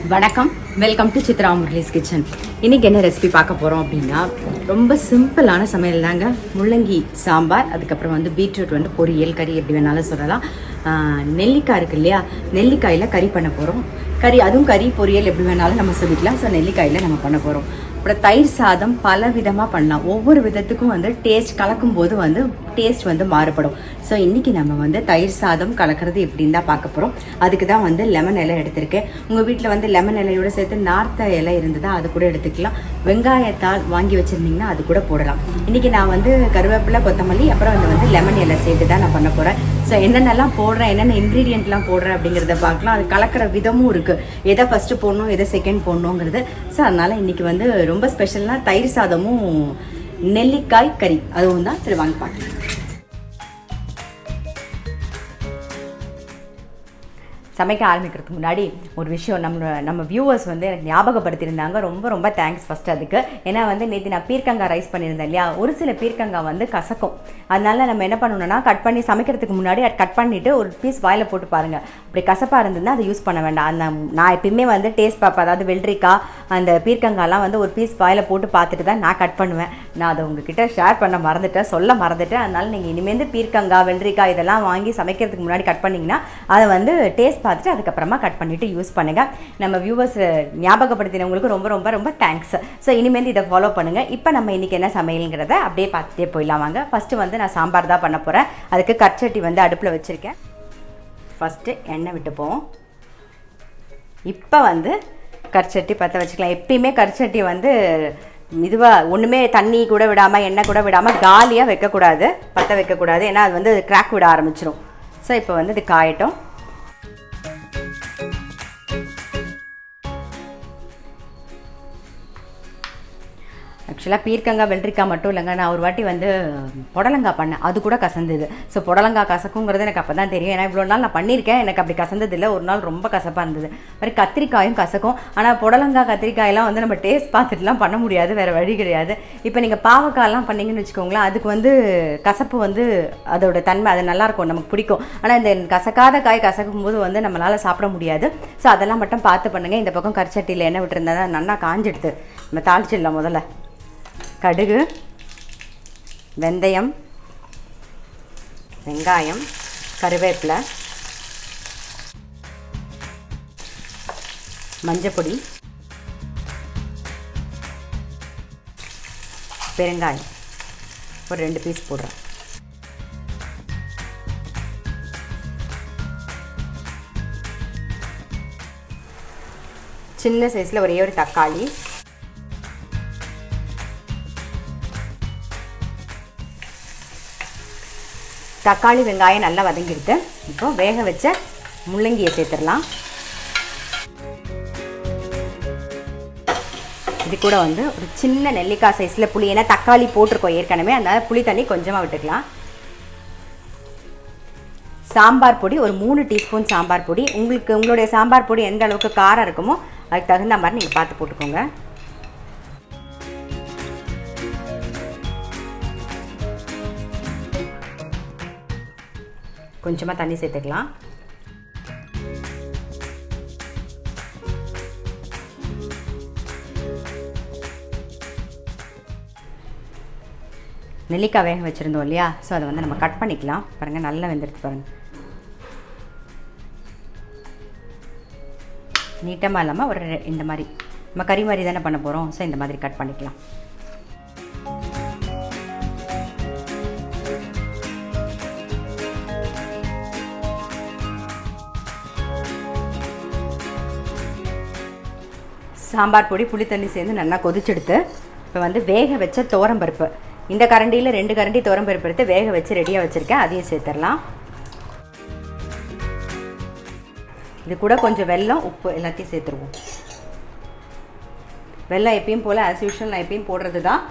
வணக்கம், welcome to Chitra Murali's kitchen. இன்றைக்கி என்ன ரெசிபி பார்க்க போகிறோம் அப்படின்னா, ரொம்ப சிம்பிளான சமையல் தாங்க. முள்ளங்கி சாம்பார், அதுக்கப்புறம் வந்து பீட்ரூட் வந்து பொரியல், கறி எப்படி வேணாலும் சொல்லலாம். நெல்லிக்காய் இருக்குது இல்லையா, நெல்லிக்காயில் கறி பண்ண போகிறோம். அதுவும் கறி பொரியல் எப்படி வேணாலும் நம்ம சொல்லிக்கலாம். ஸோ நெல்லிக்காயில் நம்ம பண்ண போகிறோம். அப்புறம் தயிர் சாதம் பல விதமாக பண்ணலாம். ஒவ்வொரு விதத்துக்கும் வந்து டேஸ்ட் கலக்கும் போது வந்து டேஸ்ட் வந்து மாறுபடும். ஸோ இன்றைக்கி நம்ம வந்து தயிர் சாதம் கலக்கிறது எப்படின்னு தான் பார்க்க போகிறோம். அதுக்கு தான் வந்து லெமன் இலை எடுத்திருக்கேன். உங்கள் வீட்டில் வந்து லெமன் இலையோடு சேர்த்து நார்த்த இலை இருந்ததா அது கூட எடுத்துக்கலாம். வெங்காயத்தால் வாங்கி வச்சுருந்தீங்கன்னா அது கூட போடலாம். இன்றைக்கி நான் வந்து கருவேப்பிலை, கொத்தமல்லி, அப்புறம் வந்து லெமன் இலை சேர்த்து தான் நான் பண்ண போகிறேன். ஸோ என்னென்னலாம் போடுறேன், என்னென்ன இன்க்ரீடியண்ட்லாம் போடுறேன் அப்படிங்கிறத பார்க்கலாம். அது கலக்கிற விதமும் இருக்குது, எதை ஃபஸ்ட்டு போடணும், எதை செகண்ட் போடணுங்கிறது. ஸோ அதனால் இன்றைக்கி வந்து ரொம்ப ஸ்பெஷல்னால் தயிர் சாதமும் நெல்லிக்காய் கறி அதுவும் தான். சரி வாங்க பார்க்கலாம். சமைக்க ஆரம்பிக்கிறதுக்கு முன்னாடி ஒரு விஷயம், நம்ம வியூவர்ஸ் வந்து எனக்கு ஞாபகப்படுத்தியிருந்தாங்க. ரொம்ப ரொம்ப தேங்க்ஸ் ஃபஸ்ட்டு அதுக்கு. ஏன்னா வந்து நேற்று நான் பீர்க்கங்காய் ரைஸ் பண்ணியிருந்தேன் இல்லையா, ஒரு சில பீர்க்கங்காய் வந்து கசக்கும். அதனால நம்ம என்ன பண்ணணும்னா, கட் பண்ணி சமைக்கிறதுக்கு முன்னாடி கட் பண்ணிவிட்டு ஒரு பீஸ் வாயில் போட்டு பாருங்கள். அப்படி கசப்பாக இருந்ததுன்னா அதை யூஸ் பண்ண வேண்டாம். நான் எப்பயுமே வந்து டேஸ்ட் பார்ப்பேன். அதாவது வெள்ளரிக்காய், அந்த பீர்க்கங்காய்லாம் வந்து ஒரு பீஸ் வாயில் போட்டு பார்த்துட்டு தான் நான் கட் பண்ணுவேன். நான் அதை உங்ககிட்ட ஷேர் பண்ண மறந்துட்டேன், சொல்ல மறந்துட்டேன். அதனால் நீங்கள் இனிமேல் பீர்க்கங்காய், வெள்ளரிக்காய் இதெல்லாம் வாங்கி சமைக்கிறதுக்கு முன்னாடி கட் பண்ணிங்கன்னா அதை வந்து டேஸ்ட் பார்த்துட்டு அதுக்கப்புறமா கட் பண்ணிவிட்டு யூஸ் பண்ணுங்கள். நம்ம வியூவர்ஸ் ஞாபகப்படுத்தினவங்களுக்கு ரொம்ப ரொம்ப ரொம்ப தேங்க்ஸ். ஸோ இனிமேல் இதை ஃபாலோ பண்ணுங்கள். இப்போ நம்ம இன்றைக்கி என்ன சமையலுங்கிறத அப்படியே பார்த்துட்டே போயிடலாம் வாங்க. ஃபஸ்ட்டு வந்து நான் சாம்பார் தான் பண்ண போகிறேன். அதுக்கு கற்சட்டி வந்து அடுப்பில் வச்சுருக்கேன். ஃபஸ்ட்டு எண்ணெய் விட்டுப்போம். இப்போ வந்து கற்சட்டி பற்ற வச்சுக்கலாம். எப்பயுமே கற்சட்டி வந்து இதுவாக ஒன்றுமே தண்ணி கூட விடாமல், எண்ணெய் கூட விடாமல் காலியாக வைக்கக்கூடாது, பற்ற வைக்கக்கூடாது. ஏன்னா அது வந்து கிராக் விட ஆரம்பிச்சிடும். ஸோ இப்போ வந்து இது காயட்டும். ஆக்சுவலாக பீர்க்கங்காய், வெள்ளரிக்காய் மட்டும் இல்லைங்க, நான் ஒரு வாட்டி வந்து புடலங்காய் பண்ணேன், அது கூட கசந்தது. ஸோ புடலங்காய் கசக்குங்கிறது எனக்கு அப்போ தான் தெரியும். ஏன்னா இவ்வளோ நாள் நான் பண்ணியிருக்கேன், எனக்கு அப்படி கசந்தது இல்லை. ஒரு நாள் ரொம்ப கசப்பாக இருந்தது. மாதிரி கத்திரிக்காயும் கசக்கும். ஆனால் புடலங்காய், கத்திரிக்காயெல்லாம் வந்து நம்ம டேஸ்ட் பார்த்துட்டுலாம் பண்ண முடியாது, வேறு வழி கிடையாது. இப்போ நீங்கள் பாவக்காயெல்லாம் பண்ணிங்கன்னு வச்சுக்கோங்களேன், அதுக்கு வந்து கசப்பு வந்து அதோட தன்மை அது நல்லாயிருக்கும், நமக்கு பிடிக்கும். ஆனால் இந்த கசக்காத காய் கசக்கும் போது வந்து நம்மளால் சாப்பிட முடியாது. ஸோ அதெல்லாம் மட்டும் பார்த்து பண்ணுங்கள். இந்த பக்கம் கரிச்சட்டியில் எண்ணெய் விட்டுருந்தா தான் நல்லா காஞ்சிடுது. நம்ம தாளிச்சிடலாம். முதல்ல கடுகு, வெந்தயம், வெங்காயம், கருவேப்பிலை, மஞ்சப்பொடி, பெருங்காயம் ஒரு 2 பீஸ் போடுறேன். சின்ன சைஸில் ஒரே ஒரு தக்காளி, தக்காளி வெங்காயம் நல்லா வதங்கிடுது. இப்போ வேக வச்ச முள்ளங்கியை சேர்த்துடலாம். இது கூட வந்து ஒரு சின்ன நெல்லிக்காய் சைஸில் புளி, ஏன்னா தக்காளி போட்டிருக்கோம் ஏற்கனவே, அதனால் புளி தண்ணி கொஞ்சமாக விட்டுக்கலாம். சாம்பார் பொடி ஒரு 3 டீஸ்பூன் சாம்பார் பொடி. உங்களுடைய சாம்பார் பொடி எந்த அளவுக்கு காரம் இருக்குமோ அதுக்கு தகுந்த மாதிரி நீங்கள் பார்த்து போட்டுக்கோங்க. கொஞ்சமாக தண்ணி சேர்த்துக்கலாம். நெல்லிக்காய் வேக வச்சுருந்தோம் இல்லையா, ஸோ அதை வந்து நம்ம கட் பண்ணிக்கலாம். பாருங்கள் நல்லா வெந்துடுத்து பாருங்கள். நீட்டமாக இல்லாமல் ஒரு இந்த மாதிரி நம்ம கறி மாதிரி தானே பண்ண போகிறோம். ஸோ இந்த மாதிரி கட் பண்ணிக்கலாம். சாம்பார் பொடி, புளி தண்ணி சேர்ந்து நல்லா கொதிச்செடுத்து இப்போ வந்து வேக வச்ச துவரம்பருப்பு, இந்த கரண்டியில் 2 கரண்டி துவரம்பருப்பு எடுத்து வேக வச்சு ரெடியாக வச்சுருக்கேன். அதையும் சேர்த்துடலாம். இது கூட கொஞ்சம் வெல்லம், உப்பு எல்லாத்தையும் சேர்த்துருவோம். வெல்லம் எப்பயும் போல் ஆஸ் யூஷுவல் நான் எப்பயும் போடுறது தான்.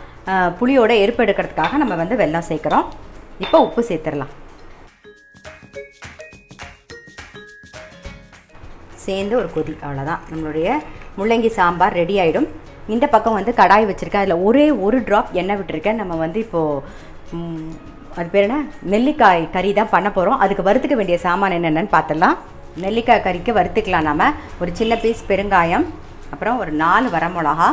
புளியோட எருப்பு எடுக்கிறதுக்காக நம்ம வந்து வெல்லம் சேர்க்குறோம். இப்போ உப்பு சேர்த்துடலாம். சேர்ந்து ஒரு கொதி, அவ்வளோதான். நம்மளுடைய முள்ளங்கி சாம்பார் ரெடி ஆகிடும். இந்த பக்கம் வந்து கடாய் வச்சுருக்கேன். அதில் ஒரே ஒரு ட்ராப் எண்ணெய் விட்டுருக்கேன். நம்ம வந்து இப்போது அது பேர் என்ன, நெல்லிக்காய் கறி தான் பண்ண போகிறோம். அதுக்கு வறுத்துக்க வேண்டிய சாமான் என்னென்னு பார்த்துடலாம். நெல்லிக்காய் கறிக்கு வறுத்துக்கலாம். நம்ம ஒரு சின்ன பீஸ் பெருங்காயம், அப்புறம் ஒரு 4 வரமிளகா,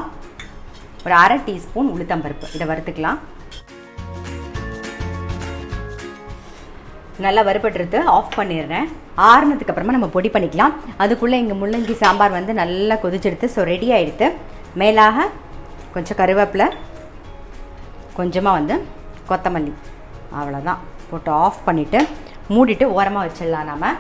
ஒரு அரை டீஸ்பூன் உளுத்தம்பருப்பு, இதை வறுத்துக்கலாம். நல்லா வறுபட்டுருது, ஆஃப் பண்ணிடுறேன். ஆறுனதுக்கு அப்புறமா நம்ம பொடி பண்ணிக்கலாம். அதுக்குள்ளே இங்கே முள்ளங்கி சாம்பார் வந்து நல்லா கொதிச்செடுத்து ஸோ ரெடி ஆகிடுது. மேலாக கொஞ்சம் கருவேப்பிலை, கொஞ்சமாக வந்து கொத்தமல்லி, அவ்வளோதான் போட்டு ஆஃப் பண்ணிவிட்டு மூடிட்டு ஓரமாக வச்சிடலாம். நம்ம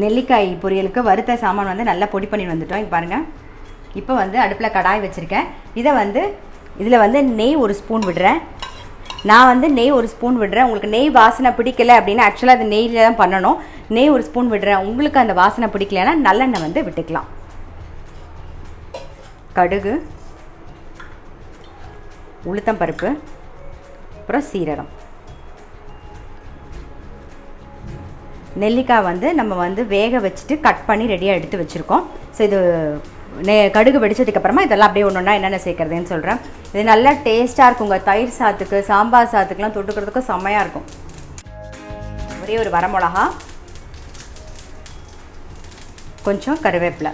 நெல்லிக்காய் பொரியலுக்கு வறுத்த சாமான் வந்து நல்லா பொடி பண்ணி வந்துட்டோம். இங்கே பாருங்கள். இப்போ வந்து அடுப்பில் கடாய் வச்சுருக்கேன். இதில் வந்து நெய் 1 ஸ்பூன் விடுறேன். நான் வந்து நெய் 1 ஸ்பூன் விடுறேன். உங்களுக்கு நெய் வாசனை பிடிக்கல அப்படின்னா ஆக்சுவலாக அது நெய்யில் தான் பண்ணணும். நெய் 1 ஸ்பூன் விடுறேன். உங்களுக்கு அந்த வாசனை பிடிக்கலன்னா நல்லெண்ணெய் வந்து விட்டுக்கலாம். கடுகு, உளுத்தம்பருப்பு, அப்புறம் சீரகம். நெல்லிக்காய் வந்து நம்ம வந்து வேக வச்சுட்டு கட் பண்ணி ரெடியாக எடுத்து வச்சுருக்கோம். ஸோ இது கடுகு வெடிச்சதுக்கப்புறமா இதெல்லாம் அப்படியே ஒன்று ஒன்றா என்னென்ன சேர்க்குறதுன்னு சொல்கிறேன். இது நல்லா டேஸ்ட்டாக இருக்குங்க. தயிர் சாத்துக்கு, சாம்பார் சாத்துக்குலாம் தொட்டுக்கிறதுக்கும் செம்மையாக இருக்கும். ஒரே ஒரு வரமிளகா, கொஞ்சம் கருவேப்பிலை,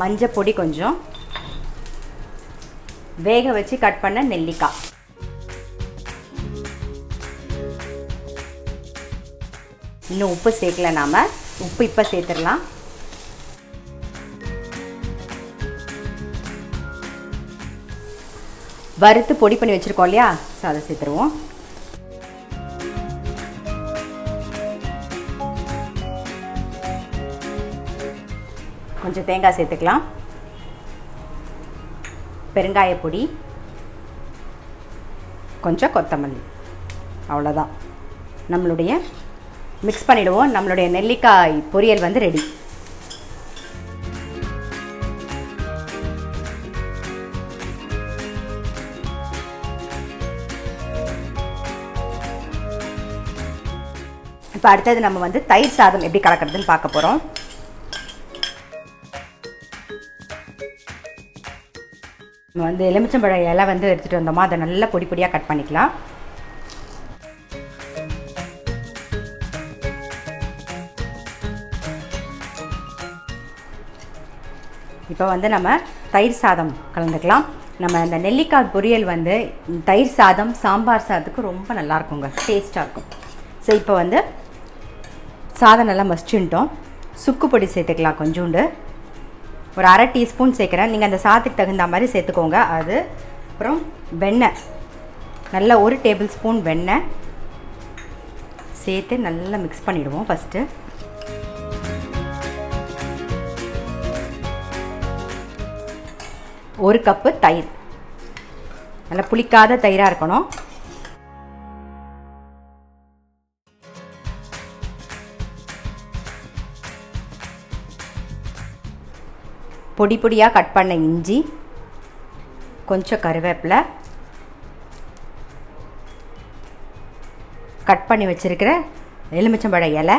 மஞ்சள் பொடி கொஞ்சம், வேக வச்சு கட் பண்ண நெல்லிக்காய், இன்னும் உப்பு சேர்க்கல. நாம் உப்பு இப்போ சேர்த்துடலாம். வறுத்து பொடி பண்ணி வச்சுருக்கோம் இல்லையா, ஸோ அதை சேர்த்துருவோம். கொஞ்சம் தேங்காய் சேர்த்துக்கலாம். பெருங்காய பொடி, கொஞ்சம் கொத்தமல்லி, அவ்வளோதான். நம்மளுடைய மிக்ஸ் பண்ணிவிடுவோம். நம்மளுடைய நெல்லிக்காய் பொரியல் வந்து ரெடி. இப்போ அடுத்தது நம்ம வந்து தயிர் சாதம் எப்படி கலக்கிறதுன்னு பார்க்க போகிறோம். நம்ம வந்து எலுமிச்சம்பழ இலை வந்து எடுத்துகிட்டு வந்தோமா, அதை நல்லா பொடி பொடியாக கட் பண்ணிக்கலாம். இப்போ வந்து நம்ம தயிர் சாதம் கலந்துக்கலாம். நம்ம இந்த நெல்லிக்காய் பொரியல் வந்து தயிர் சாதம், சாம்பார் சாதத்துக்கு ரொம்ப நல்லாயிருக்குங்க, டேஸ்ட்டாக இருக்கும். ஸோ இப்போ வந்து சாதம் நல்லா மசிச்சுட்டோம். சுக்கு பொடி சேர்த்துக்கலாம் கொஞ்சோண்டு, ஒரு அரை டீஸ்பூன் சேர்க்குறேன். நீங்கள் அந்த சாதத்துக்கு தகுந்த மாதிரி சேர்த்துக்கோங்க. அது அப்புறம் வெண்ணெய், நல்லா 1 டேபிள் ஸ்பூன் வெண்ணெய் சேர்த்து நல்லா மிக்ஸ் பண்ணிவிடுவோம். ஃபஸ்ட்டு 1 கப்பு தயிர், நல்லா புளிக்காத தயிராக இருக்கணும். பொடி பொடியாக கட் பண்ண இஞ்சி, கொஞ்சம் கருவேப்பிலை, கட் பண்ணி வச்சுருக்கிற எலுமிச்சம்பழ இலை,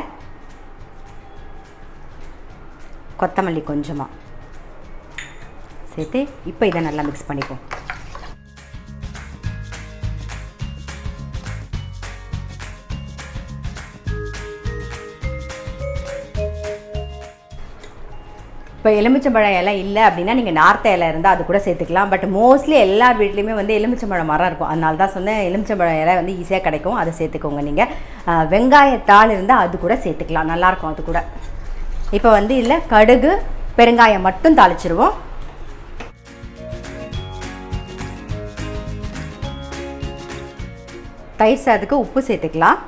கொத்தமல்லி கொஞ்சமாக சேர்த்து இப்போ இதை நல்லா மிக்ஸ் பண்ணிப்போம். இப்போ எலுமிச்சம்பழம் இலை இல்லை அப்படின்னா நீங்கள் நார்த்த இலை இருந்தால் அது கூட சேர்த்துக்கலாம். பட் மோஸ்ட்லி எல்லார் வீட்லேயுமே வந்து எலுமிச்சம்பழம் மரம் இருக்கும். அதனால தான் சொன்னேன், எலுமிச்சம்பழம் இலை வந்து ஈஸியாக கிடைக்கும், அதை சேர்த்துக்கோங்க. நீங்கள் வெங்காயத்தாள் இருந்தால் அது கூட சேர்த்துக்கலாம், நல்லாயிருக்கும் அது கூட. இப்போ வந்து இதில் கடுகு, பெருங்காயம் மட்டும் தாளிச்சிருவோம். தயிர் சாதத்துக்கு உப்பு சேர்த்துக்கலாம்.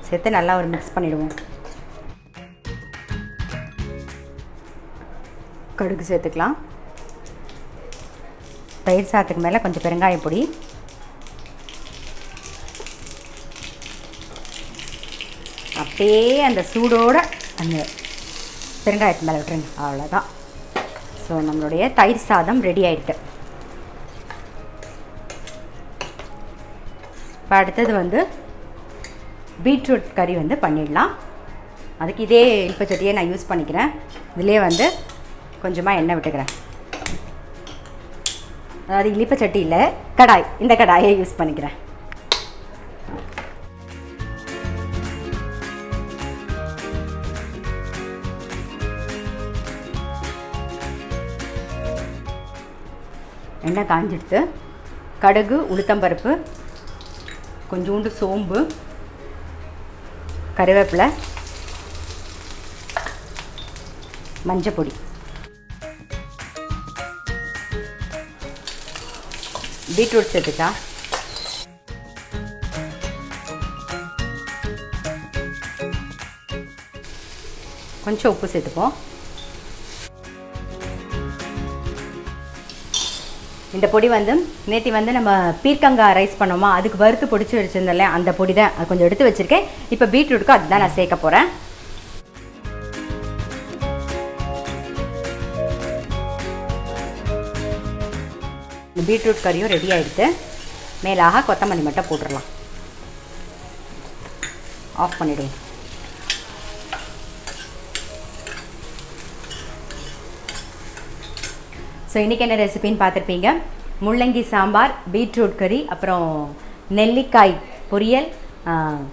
சேர்த்து நல்லா ஒரு மிக்ஸ் பண்ணிவிடுவோம். கடுகு சேர்த்துக்கலாம். தயிர் சாதத்துக்கு மேலே கொஞ்சம் பெருங்காய பொடி, அப்படியே அந்த சூடோடு அந்த பெருங்காயத்து மேலே விட்டுருங்க, அவ்வளோதான். ஸோ நம்மளுடைய தயிர் சாதம் ரெடி ஆகிடுது. இப்போ அடுத்தது வந்து பீட்ரூட் கறி வந்து பண்ணிடலாம். அதுக்கு இதே இல்பச்சட்டியை நான் யூஸ் பண்ணிக்கிறேன். இதிலே வந்து கொஞ்சமாக எண்ணெய் விட்டுக்கிறேன். அதாவது இலிப்பச்சட்டி இல்லை, கடாய். இந்த கடாயை யூஸ் பண்ணிக்கிறேன். எண்ணெய் காஞ்சிடுத்து. கடுகு, உளுத்தம்பருப்பு, கொஞ்சோண்டு சோம்பு, கருவேப்பிலை, மஞ்சப்பொடி, பீட்ரூட் சேர்த்துக்கா. கொஞ்சம் உப்பு சேர்த்துப்போம். இந்த பொடி வந்து நேற்று வந்து நம்ம பீர்க்கங்காய் ரைஸ் பண்ணோமா, அதுக்கு வறுத்து பொடிச்சு வச்சுருந்தேன்ல, அந்த பொடி தான். அது கொஞ்சம் எடுத்து வச்சுருக்கேன். இப்போ பீட்ரூட்டுக்கு அதுதான் நான் சேர்க்க போகிறேன். இந்த பீட்ரூட் கறியும் ரெடி ஆகிடுது. மேலாக கொத்தமல்லி மட்டும் போட்டுடலாம். ஆஃப் பண்ணிவிடுவோம். ஸோ இன்றைக்கி என்ன ரெசிபின்னு பார்த்துருப்பீங்க. முள்ளங்கி சாம்பார், பீட்ரூட் கறி, அப்புறம் நெல்லிக்காய் பொரியல்,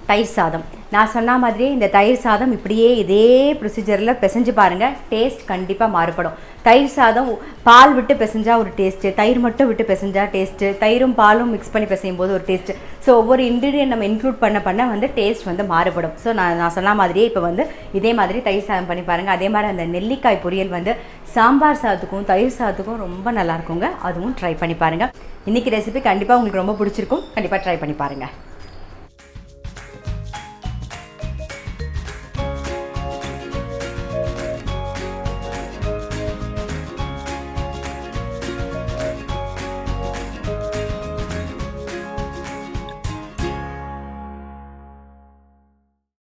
தயிர் சாதம். நான் சொன்ன மாதிரியே இந்த தயிர் சாதம் இப்படியே இதே ப்ரொசீஜரில் பிசைஞ்சு பாருங்கள். டேஸ்ட் கண்டிப்பாக மாறுபடும். தயிர் சாதம் பால் விட்டு பிசைஞ்சா ஒரு டேஸ்ட்டு, தயிர் மட்டும் விட்டு பிசைஞ்சா டேஸ்ட்டு, தயிரும் பாலும் மிக்ஸ் பண்ணி பிசையும் போது ஒரு டேஸ்ட்டு. ஸோ ஒவ்வொரு இன்க்ரீடியன்ட் நம்ம இன்க்ளூட் பண்ண வந்து டேஸ்ட் வந்து மாறுபடும். ஸோ நான் சொன்ன மாதிரியே இப்போ வந்து இதே மாதிரி தயிர் சாதம் பண்ணி பாருங்கள். அதே மாதிரி அந்த நெல்லிக்காய் பொரியல் வந்து சாம்பார் சாதத்துக்கும் தயிர் சாதத்துக்கும் ரொம்ப நல்லாயிருக்குங்க. அதுவும் ட்ரை பண்ணி பாருங்கள். இன்றைக்கி ரெசிபி கண்டிப்பாக உங்களுக்கு ரொம்ப பிடிச்சிருக்கும். கண்டிப்பாக ட்ரை பண்ணி பாருங்கள்.